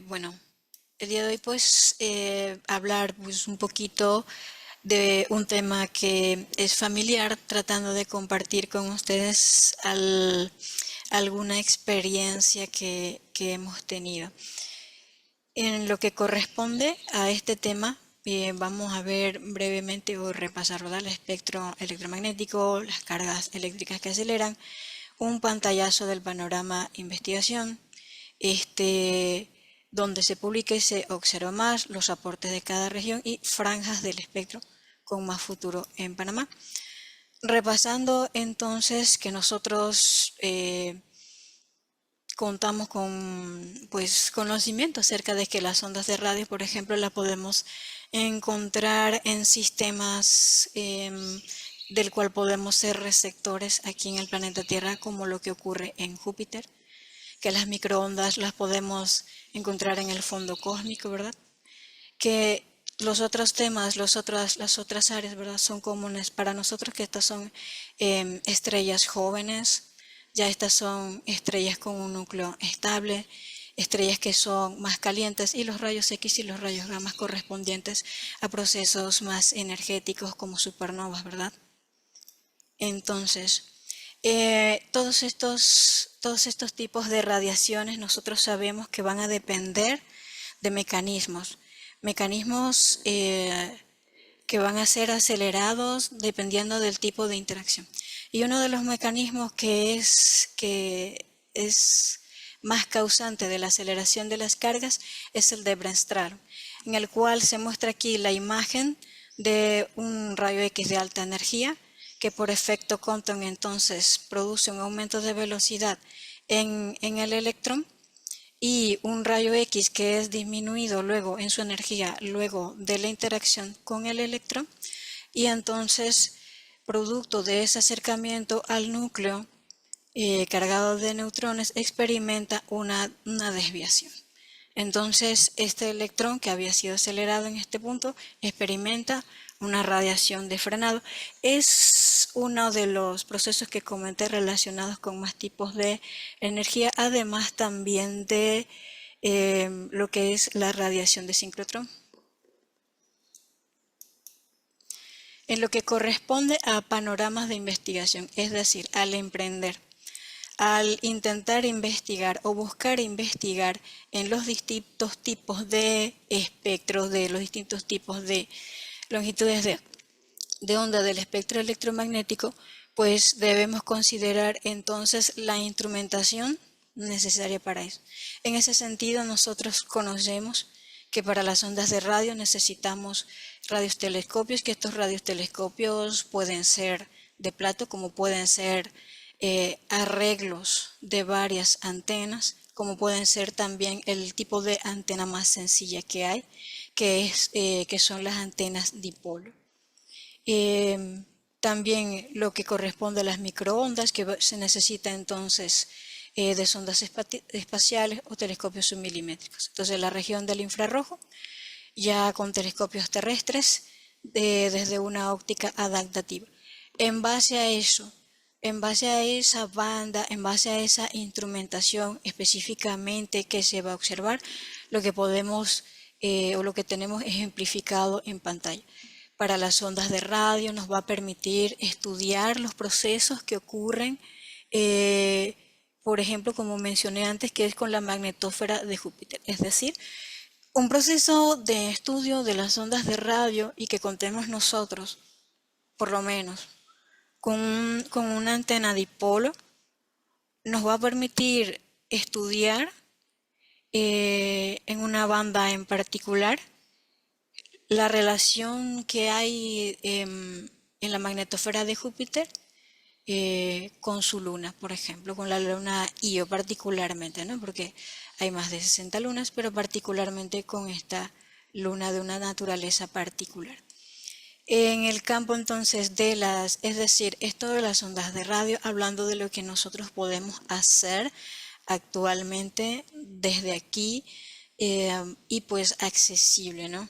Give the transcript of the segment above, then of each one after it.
Bueno, el día de hoy pues hablar pues un poquito de un tema que es familiar, tratando de compartir con ustedes alguna experiencia que hemos tenido. En lo que corresponde a este tema, vamos a ver brevemente o repasar, ¿verdad?, el espectro electromagnético, las cargas eléctricas que aceleran, un pantallazo del panorama investigación, donde se publica y se observa más los aportes de cada región y franjas del espectro con más futuro en Panamá. Repasando entonces que nosotros contamos con pues conocimiento acerca de que las ondas de radio, por ejemplo, las podemos encontrar en sistemas del cual podemos ser receptores aquí en el planeta Tierra, como lo que ocurre en Júpiter, que las microondas las podemos encontrar en el fondo cósmico, ¿verdad? Que los otros temas, las otras áreas, ¿verdad?, son comunes para nosotros, que estas son estrellas jóvenes, ya estas son estrellas con un núcleo estable, estrellas que son más calientes, y los rayos X y los rayos gamma correspondientes a procesos más energéticos como supernovas, ¿verdad? Entonces, todos estos tipos de radiaciones nosotros sabemos que van a depender de mecanismos que van a ser acelerados dependiendo del tipo de interacción. Y uno de los mecanismos que es más causante de la aceleración de las cargas es el de Bremsstrahlung, en el cual se muestra aquí la imagen de un rayo X de alta energía que por efecto Compton entonces produce un aumento de velocidad en el electrón, y un rayo X que es disminuido luego en su energía luego de la interacción con el electrón, y entonces producto de ese acercamiento al núcleo cargado de neutrones experimenta una desviación. Entonces este electrón que había sido acelerado en este punto experimenta una radiación de frenado. Es uno de los procesos que comenté relacionados con más tipos de energía, además también de lo que es la radiación de sincrotrón. En lo que corresponde a panoramas de investigación, es decir, al emprender, al intentar investigar o buscar investigar en los distintos tipos de espectros, de los distintos tipos de longitudes de onda del espectro electromagnético, pues debemos considerar entonces la instrumentación necesaria para eso. En ese sentido, nosotros conocemos que para las ondas de radio necesitamos radiotelescopios, que estos radiotelescopios pueden ser de plato, como pueden ser arreglos de varias antenas, como pueden ser también el tipo de antena más sencilla que hay, que son las antenas dipolo. También lo que corresponde a las microondas, que se necesita entonces de sondas espaciales o telescopios submilimétricos. Entonces la región del infrarrojo, ya con telescopios terrestres desde una óptica adaptativa. En base a eso, en base a esa banda, en base a esa instrumentación específicamente que se va a observar, lo que podemos o lo que tenemos ejemplificado en pantalla. Para las ondas de radio nos va a permitir estudiar los procesos que ocurren, por ejemplo, como mencioné antes, que es con la magnetosfera de Júpiter. Es decir, un proceso de estudio de las ondas de radio y que contemos nosotros, por lo menos, con una antena dipolo, nos va a permitir estudiar en una banda en particular la relación que hay en la magnetosfera de Júpiter con su luna, por ejemplo, con la luna Io particularmente, ¿no? Porque hay más de 60 lunas, pero particularmente con esta luna de una naturaleza particular. En el campo entonces es decir, esto de las ondas de radio, hablando de lo que nosotros podemos hacer actualmente desde aquí y pues accesible, ¿no?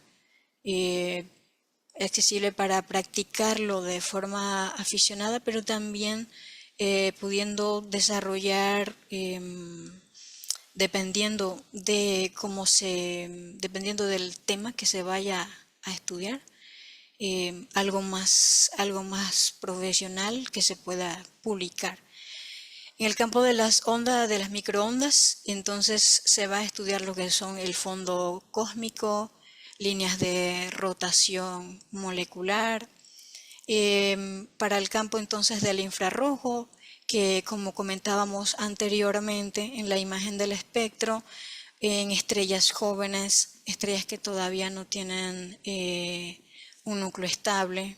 Accesible para practicarlo de forma aficionada, pero también pudiendo desarrollar dependiendo dependiendo del tema que se vaya a estudiar, algo más profesional que se pueda publicar. En el campo de las ondas, de las microondas, entonces se va a estudiar lo que son el fondo cósmico, líneas de rotación molecular. Para el campo entonces del infrarrojo, que como comentábamos anteriormente en la imagen del espectro, en estrellas jóvenes, estrellas que todavía no tienen un núcleo estable.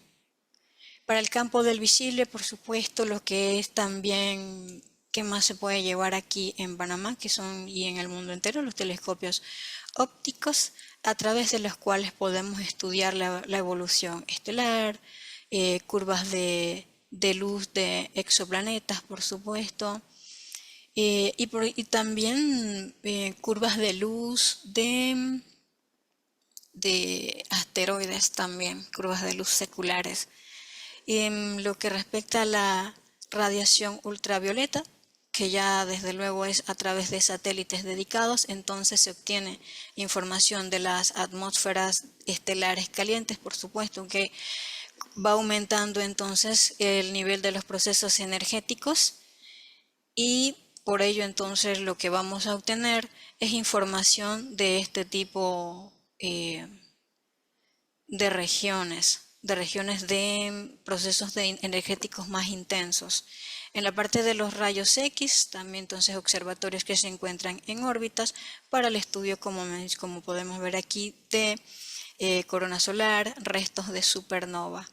Para el campo del visible, por supuesto, lo que es también que más se puede llevar aquí en Panamá, que son y en el mundo entero, los telescopios ópticos, a través de los cuales podemos estudiar la evolución estelar, curvas de luz de exoplanetas, por supuesto, y también curvas de luz de asteroides también, curvas de luz seculares. En lo que respecta a la radiación ultravioleta, que ya desde luego es a través de satélites dedicados, entonces se obtiene información de las atmósferas estelares calientes, por supuesto que va aumentando entonces el nivel de los procesos energéticos y por ello entonces lo que vamos a obtener es información de este tipo de regiones de procesos energéticos más intensos. En la parte de los rayos X, también entonces observatorios que se encuentran en órbitas para el estudio, como podemos ver aquí, de corona solar, restos de supernova.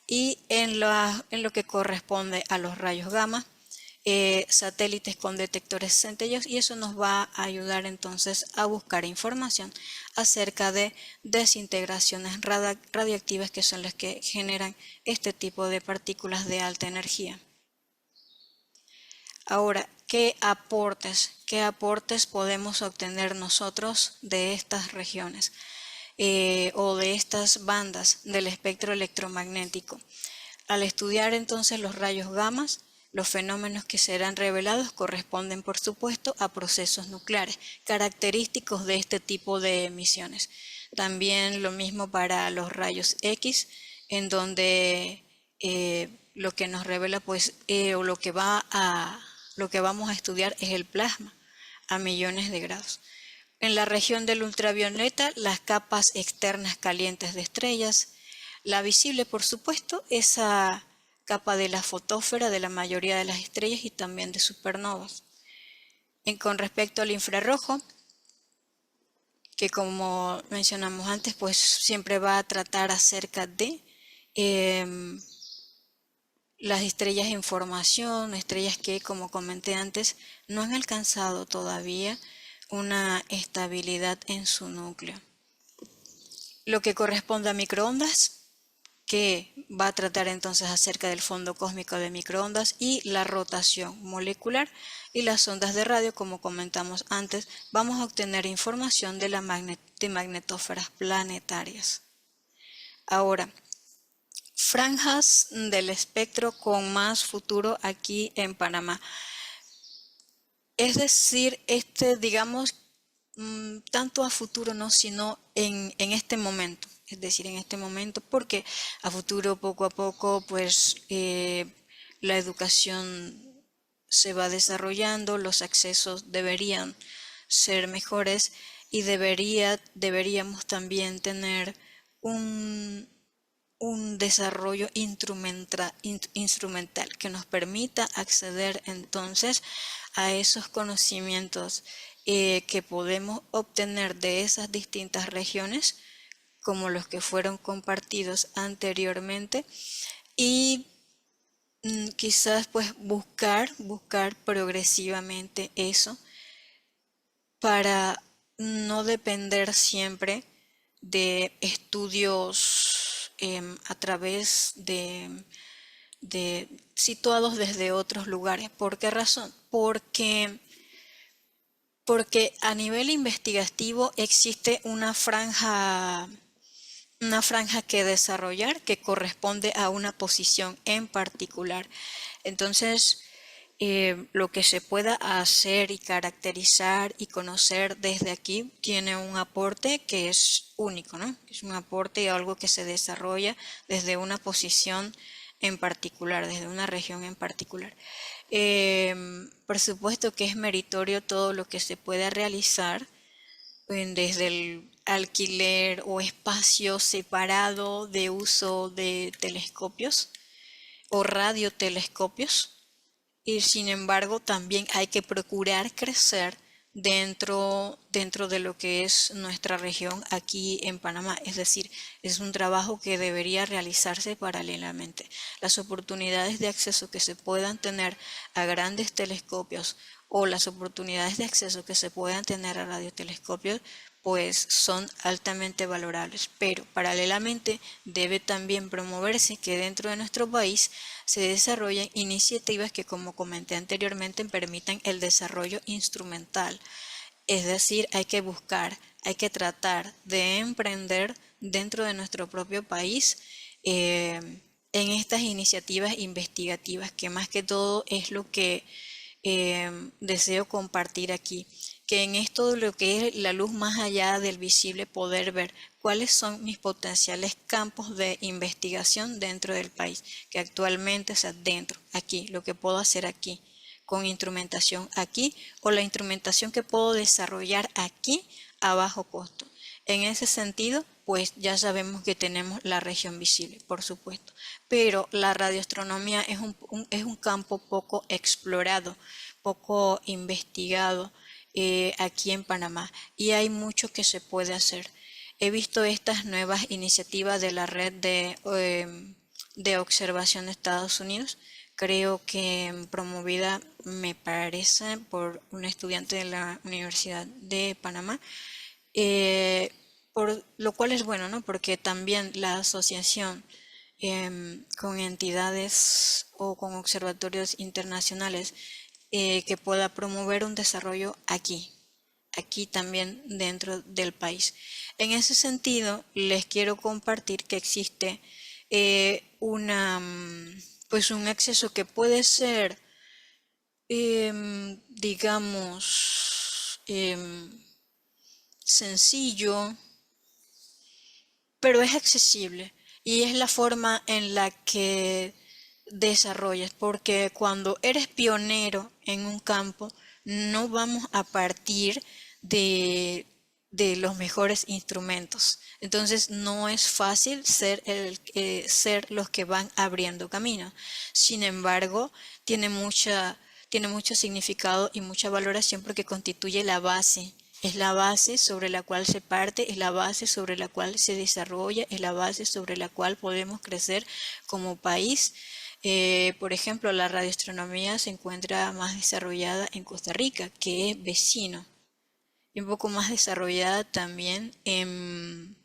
Y en lo que corresponde a los rayos gamma, satélites con detectores centelleos, y eso nos va a ayudar entonces a buscar información acerca de desintegraciones radiactivas, que son las que generan este tipo de partículas de alta energía. Ahora, ¿qué aportes podemos obtener nosotros de estas regiones o de estas bandas del espectro electromagnético? Al estudiar entonces los rayos gamma, los fenómenos que serán revelados corresponden, por supuesto, a procesos nucleares, característicos de este tipo de emisiones. También lo mismo para los rayos X, en donde lo que nos revela, pues, o lo que vamos a estudiar es el plasma a millones de grados. En la región del ultravioleta, las capas externas calientes de estrellas. La visible, por supuesto, esa capa de la fotósfera de la mayoría de las estrellas y también de supernovas. Con respecto al infrarrojo, que como mencionamos antes, pues siempre va a tratar acerca de las estrellas en formación, estrellas que, como comenté antes, no han alcanzado todavía una estabilidad en su núcleo. Lo que corresponde a microondas, que va a tratar entonces acerca del fondo cósmico de microondas y la rotación molecular, y las ondas de radio, como comentamos antes, vamos a obtener información de magnetósferas planetarias. Ahora, franjas del espectro con más futuro aquí en Panamá. Es decir, digamos, tanto a futuro no, sino en este momento. Es decir, en este momento, porque a futuro, poco a poco, pues la educación se va desarrollando, los accesos deberían ser mejores y deberíamos también tener un desarrollo instrumental que nos permita acceder entonces a esos conocimientos que podemos obtener de esas distintas regiones, como los que fueron compartidos anteriormente, y quizás pues buscar progresivamente eso para no depender siempre de estudios a través de situados desde otros lugares. ¿Por qué razón? Porque a nivel investigativo existe una franja que desarrollar que corresponde a una posición en particular. Entonces, lo que se pueda hacer y caracterizar y conocer desde aquí tiene un aporte que es único, ¿no? Es un aporte y algo que se desarrolla desde una posición en particular, desde una región en particular. Por supuesto que es meritorio todo lo que se pueda realizar desde el alquiler o espacio separado de uso de telescopios o radiotelescopios, y sin embargo también hay que procurar crecer dentro de lo que es nuestra región aquí en Panamá. Es decir, es un trabajo que debería realizarse paralelamente. Las oportunidades de acceso que se puedan tener a grandes telescopios o las oportunidades de acceso que se puedan tener a radiotelescopios pues son altamente valorables, pero paralelamente debe también promoverse que dentro de nuestro país se desarrollen iniciativas que, como comenté anteriormente, permitan el desarrollo instrumental. Es decir, hay que buscar, hay que tratar de emprender dentro de nuestro propio país en estas iniciativas investigativas, que más que todo es lo que deseo compartir aquí, que en esto lo que es la luz más allá del visible, poder ver cuáles son mis potenciales campos de investigación dentro del país, que actualmente, o sea, dentro, aquí, lo que puedo hacer aquí, con instrumentación aquí, o la instrumentación que puedo desarrollar aquí a bajo costo. En ese sentido, pues ya sabemos que tenemos la región visible, por supuesto, pero la radioastronomía es un campo poco explorado, poco investigado aquí en Panamá, y hay mucho que se puede hacer. He visto estas nuevas iniciativas de la red de observación de Estados Unidos, creo que promovida, me parece, por un estudiante de la Universidad de Panamá, eh, por lo cual es bueno, ¿no? Porque también la asociación con entidades o con observatorios internacionales que pueda promover un desarrollo aquí también dentro del país. En ese sentido, les quiero compartir que existe pues un acceso que puede ser, digamos, sencillo, pero es accesible y es la forma en la que desarrollas, porque cuando eres pionero en un campo, no vamos a partir de, de los mejores instrumentos. Entonces no es fácil ser los que van abriendo camino. Sin embargo, tiene mucho significado y mucha valoración porque constituye la base. Es la base sobre la cual se parte, es la base sobre la cual se desarrolla, es la base sobre la cual podemos crecer como país. Por ejemplo, la radioastronomía se encuentra más desarrollada en Costa Rica, que es vecino, y un poco más desarrollada también en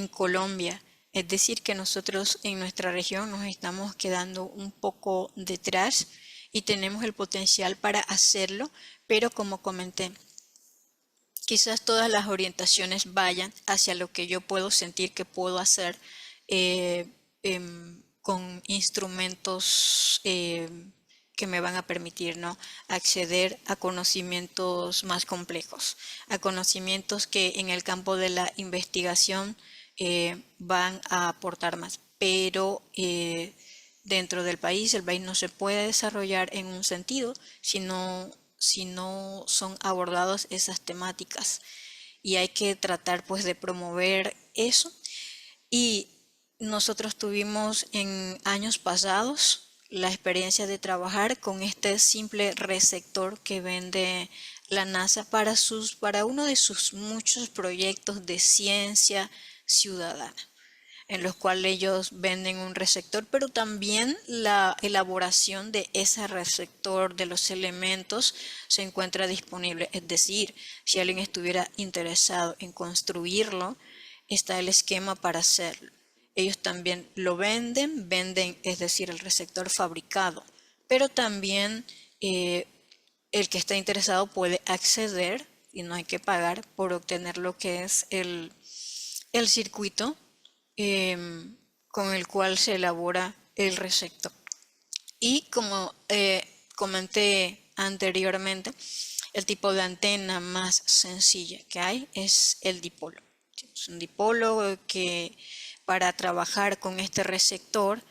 Colombia. Es decir, que nosotros en nuestra región nos estamos quedando un poco detrás y tenemos el potencial para hacerlo, pero como comenté, quizás todas las orientaciones vayan hacia lo que yo puedo sentir que puedo hacer eh, con instrumentos que me van a permitir, ¿no?, acceder a conocimientos más complejos, a conocimientos que en el campo de la investigación van a aportar más. Pero dentro del país, el país no se puede desarrollar en un sentido si no son abordadas esas temáticas, y hay que tratar pues de promover eso. Y nosotros tuvimos en años pasados la experiencia de trabajar con este simple receptor que vende la NASA para uno de sus muchos proyectos de ciencia ciudadana, en los cuales ellos venden un receptor, pero también la elaboración de ese receptor, de los elementos, se encuentra disponible. Es decir, si alguien estuviera interesado en construirlo, está el esquema para hacerlo. Ellos también lo venden, es decir, el receptor fabricado, pero también el que está interesado puede acceder y no hay que pagar por obtener lo que es el circuito con el cual se elabora el receptor. Y como comenté anteriormente, el tipo de antena más sencilla que hay es el dipolo. Es un dipolo que para trabajar con este receptor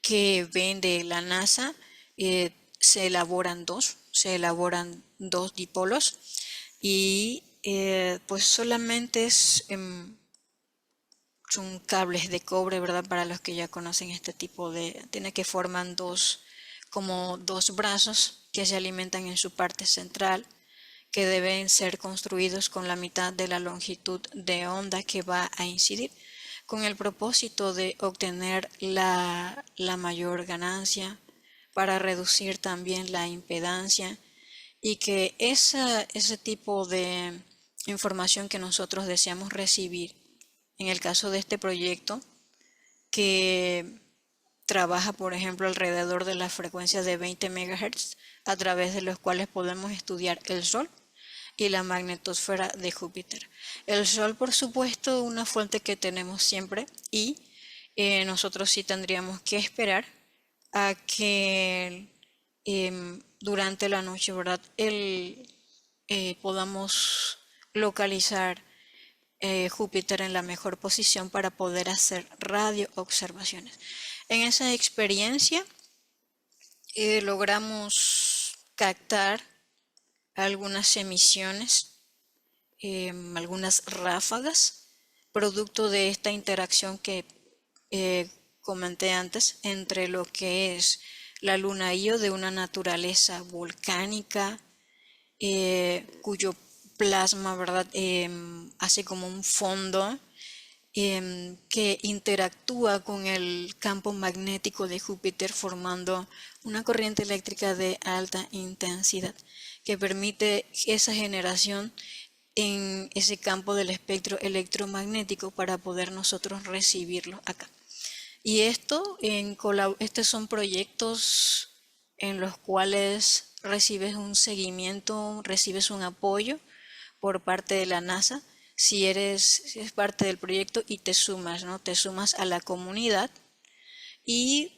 que vende la NASA, se elaboran dos dipolos y pues solamente son cables de cobre, ¿verdad? Para los que ya conocen este tipo tiene que forman como dos brazos que se alimentan en su parte central, que deben ser construidos con la mitad de la longitud de onda que va a incidir, con el propósito de obtener la mayor ganancia, para reducir también la impedancia y que ese tipo de información que nosotros deseamos recibir, en el caso de este proyecto, que trabaja, por ejemplo, alrededor de las frecuencias de 20 MHz, a través de los cuales podemos estudiar el Sol y la magnetosfera de Júpiter. El Sol, por supuesto, una fuente que tenemos siempre y nosotros sí tendríamos que esperar a que durante la noche, ¿verdad? Podamos localizar Júpiter en la mejor posición para poder hacer radio observaciones. En esa experiencia logramos captar algunas emisiones, algunas ráfagas, producto de esta interacción que eh, comenté antes entre lo que es la luna Io de una naturaleza volcánica, cuyo plasma, ¿verdad? Hace como un fondo que interactúa con el campo magnético de Júpiter, formando una corriente eléctrica de alta intensidad que permite esa generación en ese campo del espectro electromagnético para poder nosotros recibirlo acá. Y estos son proyectos en los cuales recibes un seguimiento, recibes un apoyo por parte de la NASA si es parte del proyecto y te sumas, ¿no? Te sumas a la comunidad y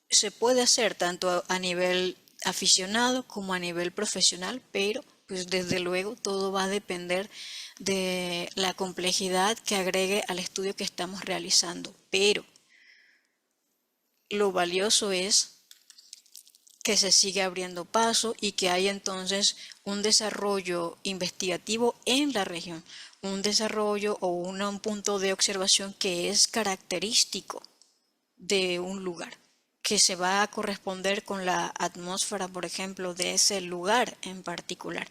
se puede hacer tanto a nivel aficionado como a nivel profesional, pero pues desde luego todo va a depender de la complejidad que agregue al estudio que estamos realizando. Pero lo valioso es que se sigue abriendo paso y que hay entonces un desarrollo investigativo en la región, un desarrollo o un punto de observación que es característico de un lugar, que se va a corresponder con la atmósfera, por ejemplo, de ese lugar en particular.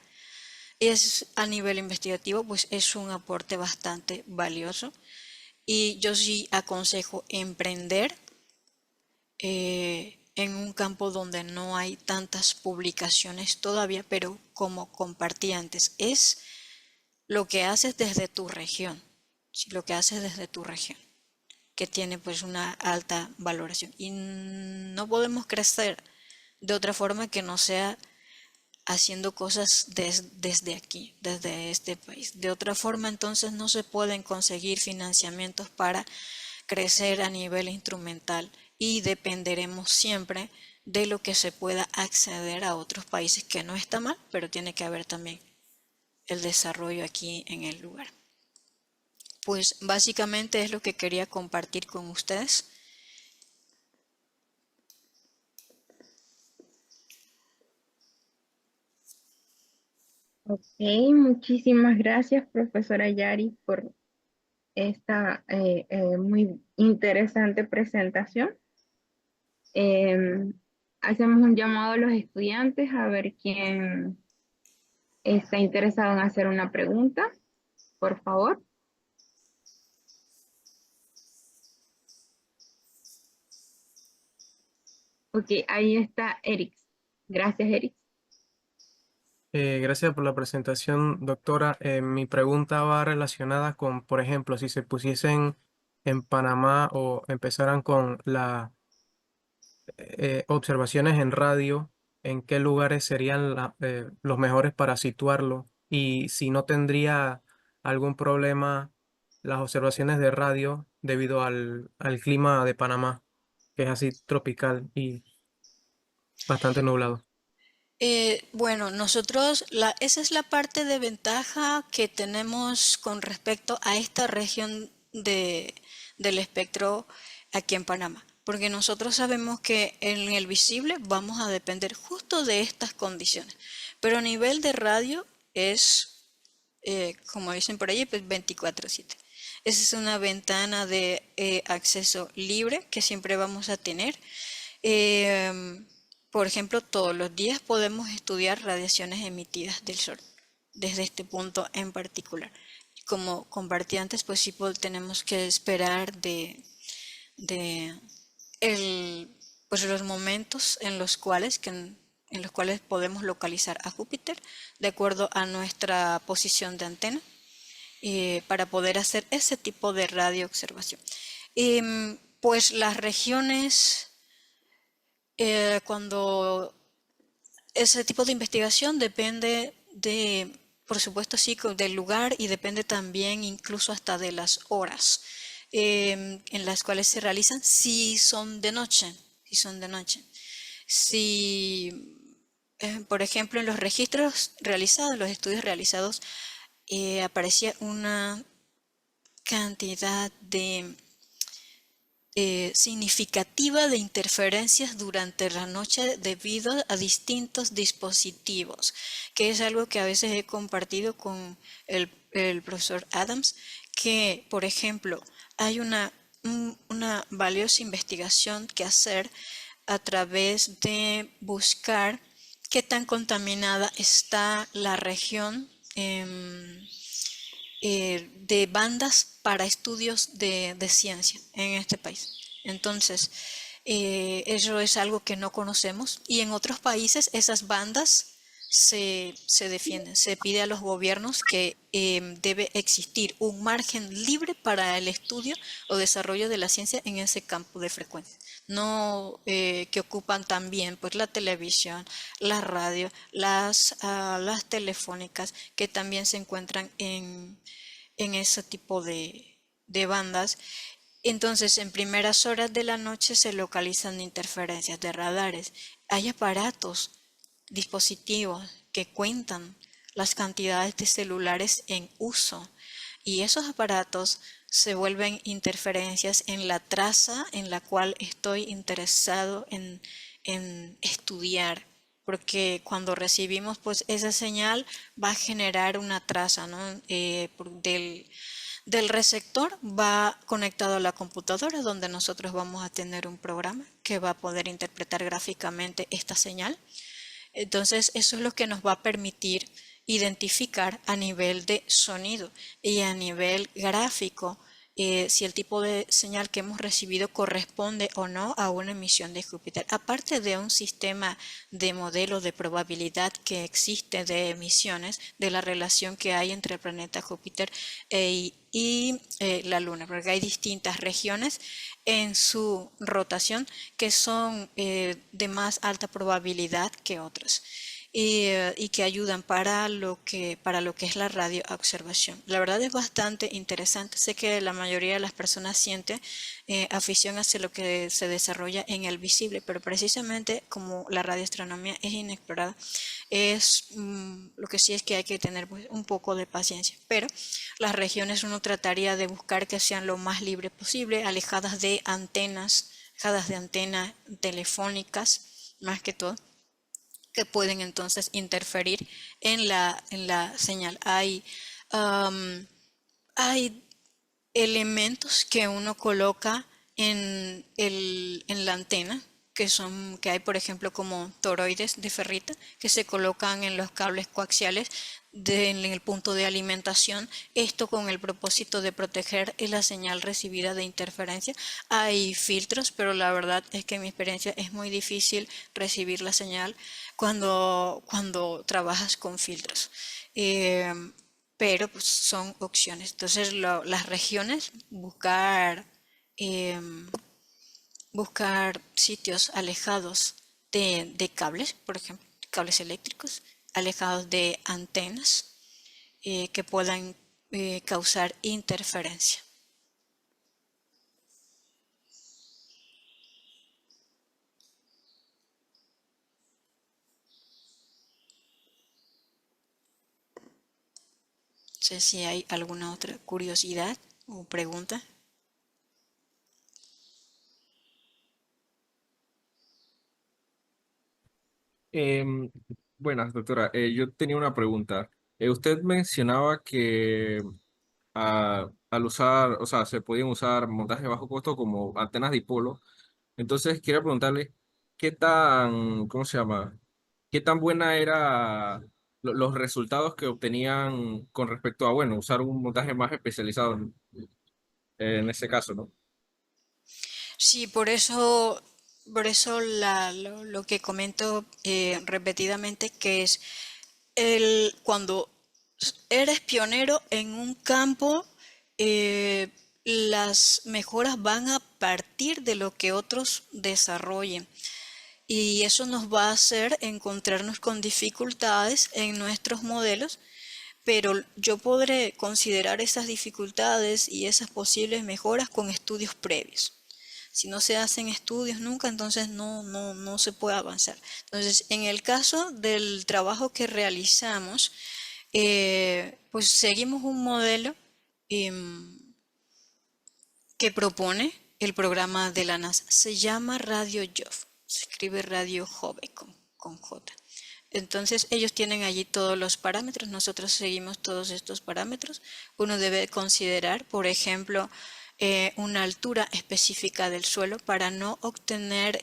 Es a nivel investigativo, pues es un aporte bastante valioso y yo sí aconsejo emprender en un campo donde no hay tantas publicaciones todavía, pero como compartí antes, es lo que haces desde tu región, ¿sí? Lo que haces desde tu región, que tiene pues una alta valoración. Y no podemos crecer de otra forma que no sea haciendo cosas desde aquí, desde este país. De otra forma, entonces no se pueden conseguir financiamientos para crecer a nivel instrumental y dependeremos siempre de lo que se pueda acceder a otros países, que no está mal, pero tiene que haber también el desarrollo aquí en el lugar. Pues básicamente es lo que quería compartir con ustedes. Ok, muchísimas gracias, profesora Yari, por esta muy interesante presentación. Em, Hacemos un llamado a los estudiantes a ver quién está interesado en hacer una pregunta, por favor. Ok, ahí está Eric. Gracias, Eric. Gracias por la presentación, doctora. Mi pregunta va relacionada con, por ejemplo, si se pusiesen en Panamá o empezaran con las observaciones en radio, ¿en qué lugares serían los mejores para situarlo? Y si no tendría algún problema las observaciones de radio debido al clima de Panamá, que es así tropical y bastante nublado. Bueno, esa es la parte de ventaja que tenemos con respecto a esta región del espectro aquí en Panamá, porque nosotros sabemos que en el visible vamos a depender justo de estas condiciones, pero a nivel de radio es, como dicen por allí, pues 24/7. Esa es una ventana de acceso libre que siempre vamos a tener. Em, por ejemplo, todos los días podemos estudiar radiaciones emitidas del Sol, desde este punto en particular. Como compartí antes, pues sí tenemos que esperar de pues los momentos en los cuales podemos localizar a Júpiter de acuerdo a nuestra posición de antena para poder hacer ese tipo de radioobservación. Pues las regiones cuando ese tipo de investigación depende por supuesto, sí, del lugar y depende también incluso hasta de las horas en las cuales se realizan, si son de noche, si son de noche. Si, por ejemplo, en los registros realizados, los estudios realizados, aparecía una cantidad significativa de interferencias durante la noche debido a distintos dispositivos, que es algo que a veces he compartido con el profesor Adams, que, por ejemplo, hay una valiosa investigación que hacer a través de buscar qué tan contaminada está la región de bandas para estudios de ciencia en este país. Entonces, eso es algo que no conocemos y en otros países esas bandas se defienden. Se pide a los gobiernos que debe existir un margen libre para el estudio o desarrollo de la ciencia en ese campo de frecuencia. No que ocupan también pues la televisión, la radio, las telefónicas que también se encuentran en ese tipo de bandas. Entonces, en primeras horas de la noche se localizan interferencias de radares. Hay aparatos, dispositivos que cuentan las cantidades de celulares en uso y esos aparatos se vuelven interferencias en la traza en la cual estoy interesado en estudiar, porque cuando recibimos pues esa señal va a generar una traza, ¿no? Del receptor va conectado a la computadora donde nosotros vamos a tener un programa que va a poder interpretar gráficamente esta señal. Entonces eso es lo que nos va a permitir identificar a nivel de sonido y a nivel gráfico si el tipo de señal que hemos recibido corresponde o no a una emisión de Júpiter. Aparte de un sistema de modelo de probabilidad que existe de emisiones, de la relación que hay entre el planeta Júpiter y la Luna, porque hay distintas regiones en su rotación que son de más alta probabilidad que otras. Y que ayudan para lo que es la radioobservación. La verdad es bastante interesante. Sé que la mayoría de las personas siente afición hacia lo que se desarrolla en el visible, pero precisamente como la radioastronomía es inexplorada, lo que sí es que hay que tener pues, un poco de paciencia. Pero las regiones uno trataría de buscar que sean lo más libre posible, alejadas de antenas telefónicas, más que todo, que pueden entonces interferir en la señal. Hay elementos que uno coloca en la antena, que hay por ejemplo como toroides de ferrita que se colocan en los cables coaxiales en el punto de alimentación, esto con el propósito de proteger la señal recibida de interferencia. Hay filtros, pero la verdad es que en mi experiencia es muy difícil recibir la señal cuando trabajas con filtros. Pero pues, son opciones. Entonces las regiones, em, buscar sitios alejados de cables, por ejemplo, cables eléctricos, alejados de antenas que puedan causar interferencia. sé si hay alguna otra curiosidad o pregunta. Em, Buenas, doctora. Yo tenía una pregunta. Usted mencionaba que al usar, o sea, se podían usar montajes de bajo costo como antenas dipolo. Entonces, quería preguntarle, ¿qué tan, cómo se llama? ¿Qué tan buena era los resultados que obtenían con respecto a, bueno, usar un montaje más especializado en ese caso, ¿no? Sí, por eso lo que comento repetidamente, que es cuando eres pionero en un campo, las mejoras van a partir de lo que otros desarrollen. Y eso nos va a hacer encontrarnos con dificultades en nuestros modelos, pero yo podré considerar esas dificultades y esas posibles mejoras con estudios previos. Si no se hacen estudios nunca, entonces no se puede avanzar. Entonces, en el caso del trabajo que realizamos, pues seguimos un modelo em, que propone el programa de la NASA. Se llama Radio JOV, se escribe Radio Jove con J. Entonces ellos tienen allí todos los parámetros, nosotros seguimos todos estos parámetros. Uno debe considerar, por ejemplo, una altura específica del suelo para no obtener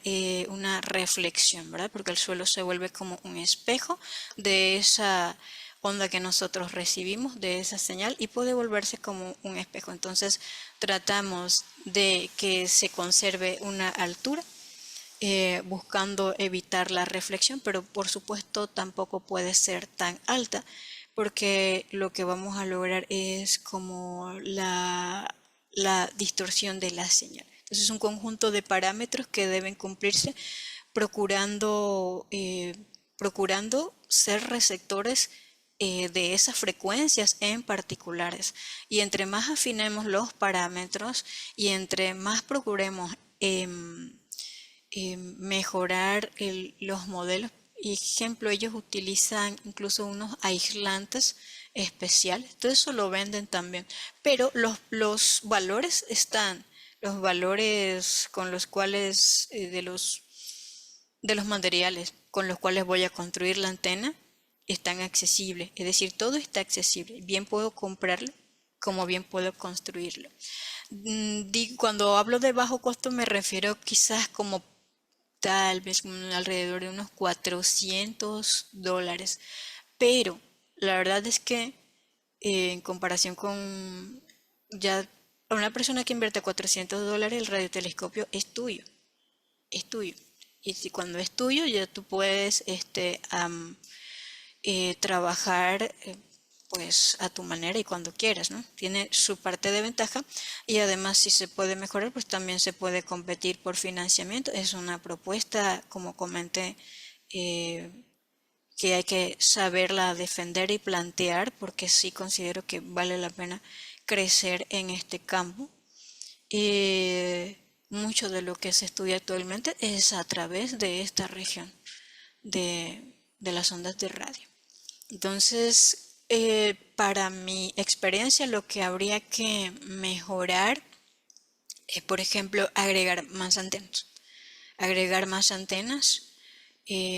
una reflexión, ¿verdad? Porque el suelo se vuelve como un espejo de esa onda que nosotros recibimos, de esa señal, y puede volverse como un espejo. Entonces tratamos de que se conserve una altura buscando evitar la reflexión, pero por supuesto tampoco puede ser tan alta porque lo que vamos a lograr es como la distorsión de la señal. Entonces es un conjunto de parámetros que deben cumplirse procurando, procurando ser receptores de esas frecuencias en particulares. Y entre más afinemos los parámetros y entre más procuremos mejorar los modelos. Ejemplo, ellos utilizan incluso unos aislantes especiales, todo eso lo venden también, pero los valores están, los valores con los cuales, de los materiales con los cuales voy a construir la antena, están accesibles, es decir, todo está accesible, bien puedo comprarlo como bien puedo construirlo. Cuando hablo de bajo costo me refiero quizás como tal vez alrededor de unos $400. Pero la verdad es que en comparación con ya a una persona que invierte $400, el radiotelescopio es tuyo, es tuyo. Y si cuando es tuyo ya tú puedes trabajar pues a tu manera y cuando quieras, ¿no? Tiene su parte de ventaja y además si se puede mejorar, pues también se puede competir por financiamiento. Es una propuesta, como comenté, eh, que hay que saberla defender y plantear porque sí considero que vale la pena crecer en este campo. Mucho de lo que se estudia actualmente es a través de esta región de las ondas de radio. Entonces, para mi experiencia, lo que habría que mejorar es, por ejemplo, agregar más antenas. Agregar más antenas,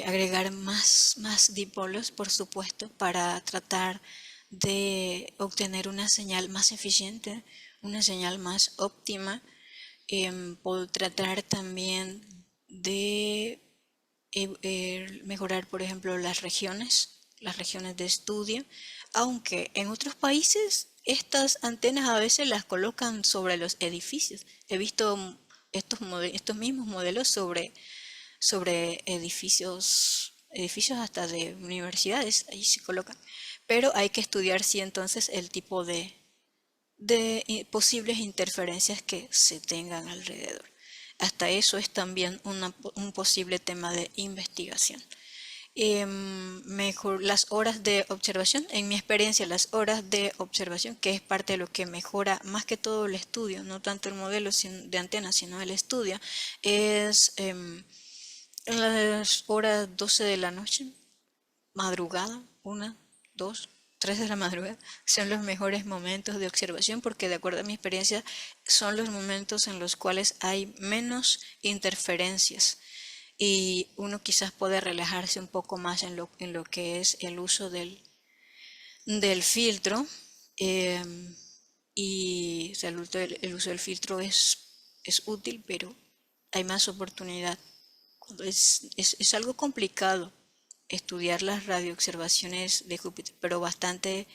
agregar más dipolos, por supuesto, para tratar de obtener una señal más eficiente, una señal más óptima. Puedo tratar también de mejorar, por ejemplo, las regiones de estudio, aunque en otros países estas antenas a veces las colocan sobre los edificios. He visto estos mismos modelos sobre edificios hasta de universidades, ahí se colocan. Pero hay que estudiar si entonces el tipo de posibles interferencias que se tengan alrededor. Hasta eso es también un posible tema de investigación. Mejor las horas de observación, en mi experiencia, las horas de observación, que es parte de lo que mejora más que todo el estudio, no tanto el modelo de antena, sino el estudio, es en las horas 12 de la noche, madrugada, 1, 2, 3 de la madrugada son los mejores momentos de observación porque de acuerdo a mi experiencia son los momentos en los cuales hay menos interferencias y uno quizás puede relajarse un poco más en lo que es el uso del filtro. Y o sea, el uso del filtro es útil, pero hay más oportunidad. Es algo complicado estudiar las radioobservaciones de Júpiter, pero bastante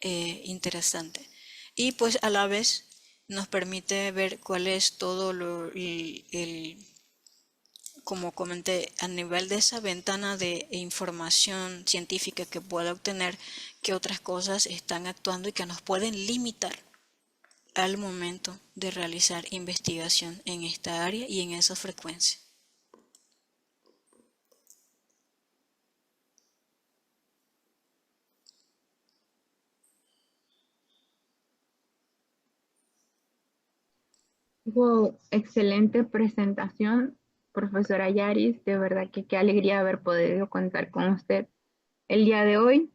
interesante. Y pues a la vez nos permite ver cuál es todo como comenté, a nivel de esa ventana de información científica que pueda obtener, que otras cosas están actuando y que nos pueden limitar al momento de realizar investigación en esta área y en esa frecuencia. Wow, excelente presentación, profesora Yaris. De verdad que qué alegría haber podido contar con usted el día de hoy.